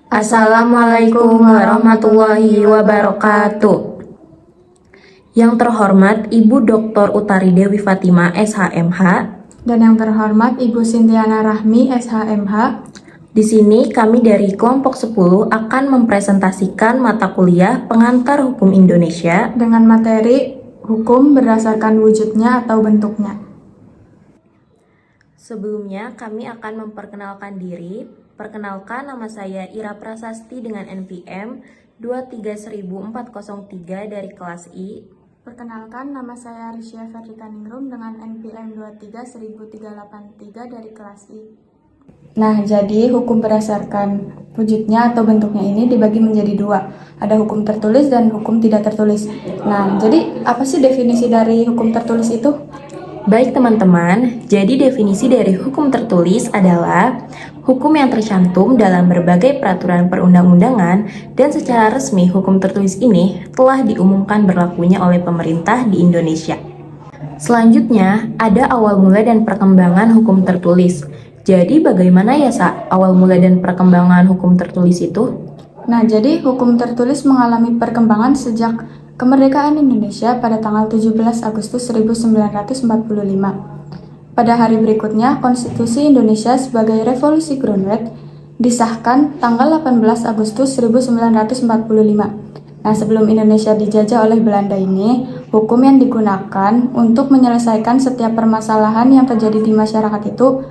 Assalamualaikum warahmatullahi wabarakatuh. Yang terhormat Ibu Dr. Utari Dewi Fatima, SHMH. Dan yang terhormat Ibu Sintiana Rahmi, SHMH. Di sini kami dari kelompok 10 akan mempresentasikan mata kuliah Pengantar Hukum Indonesia dengan materi hukum berdasarkan wujudnya atau bentuknya. Sebelumnya kami akan memperkenalkan diri. Perkenalkan, nama saya Ira Prasasti dengan NPM 2310403 dari kelas I. Perkenalkan, nama saya Risya Ferdika Ningrum dengan NPM 2310383 dari kelas I. Nah, jadi hukum berdasarkan wujudnya atau bentuknya ini dibagi menjadi dua. Ada hukum tertulis dan hukum tidak tertulis. Nah, jadi apa sih definisi dari hukum tertulis itu? Baik teman-teman, jadi definisi dari hukum tertulis adalah hukum yang tercantum dalam berbagai peraturan perundang-undangan dan secara resmi hukum tertulis ini telah diumumkan berlakunya oleh pemerintah di Indonesia. Selanjutnya, ada awal mula dan perkembangan hukum tertulis. Jadi bagaimana ya awal mula dan perkembangan hukum tertulis itu? Nah, jadi hukum tertulis mengalami perkembangan sejak kemerdekaan Indonesia pada tanggal 17 Agustus 1945. Pada hari berikutnya, Konstitusi Indonesia sebagai Revolusi Groundwork disahkan tanggal 18 Agustus 1945. Nah, sebelum Indonesia dijajah oleh Belanda ini, hukum yang digunakan untuk menyelesaikan setiap permasalahan yang terjadi di masyarakat itu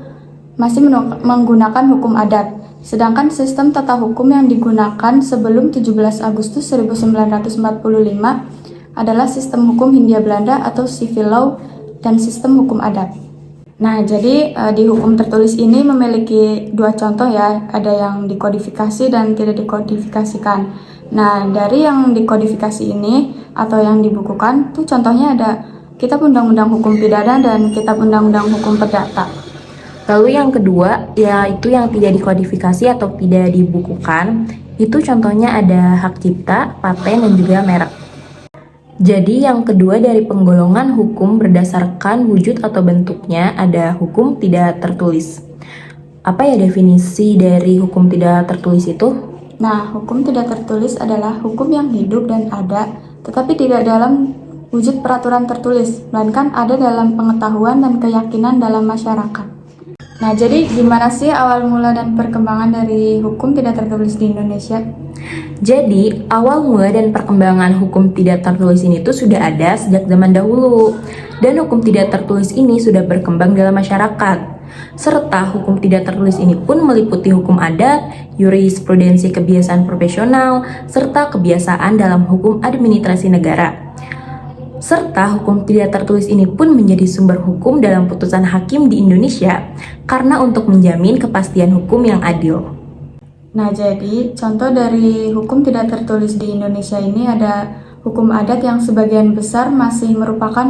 masih menggunakan hukum adat. Sedangkan sistem tata hukum yang digunakan sebelum 17 Agustus 1945 adalah sistem hukum Hindia Belanda atau civil law dan sistem hukum adat. Nah, jadi di hukum tertulis ini memiliki dua contoh ya, ada yang dikodifikasi dan tidak dikodifikasikan. Nah, dari yang dikodifikasi ini atau yang dibukukan tuh contohnya ada Kitab Undang-Undang Hukum Pidana dan Kitab Undang-Undang Hukum Perdata. Lalu yang kedua, yaitu yang tidak dikodifikasi atau tidak dibukukan, itu contohnya ada hak cipta, paten, dan juga merek. Jadi yang kedua dari penggolongan hukum berdasarkan wujud atau bentuknya ada hukum tidak tertulis. Apa ya definisi dari hukum tidak tertulis itu? Nah, hukum tidak tertulis adalah hukum yang hidup dan ada, tetapi tidak dalam wujud peraturan tertulis, melainkan ada dalam pengetahuan dan keyakinan dalam masyarakat. Nah, jadi gimana sih awal mula dan perkembangan dari hukum tidak tertulis di Indonesia? Jadi, awal mula dan perkembangan hukum tidak tertulis ini tuh sudah ada sejak zaman dahulu. Dan hukum tidak tertulis ini sudah berkembang dalam masyarakat. Serta hukum tidak tertulis ini pun meliputi hukum adat, jurisprudensi kebiasaan profesional, serta kebiasaan dalam hukum administrasi negara. Serta hukum tidak tertulis ini pun menjadi sumber hukum dalam putusan hakim di Indonesia karena untuk menjamin kepastian hukum yang adil. Nah, jadi contoh dari hukum tidak tertulis di Indonesia ini ada hukum adat yang sebagian besar masih merupakan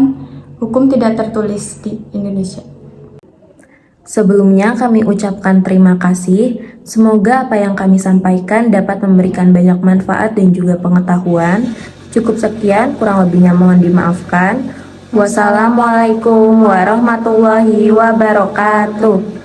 hukum tidak tertulis di Indonesia. Sebelumnya kami ucapkan terima kasih. Semoga apa yang kami sampaikan dapat memberikan banyak manfaat dan juga pengetahuan. Cukup sekian, kurang lebihnya mohon dimaafkan. Wassalamualaikum warahmatullahi wabarakatuh.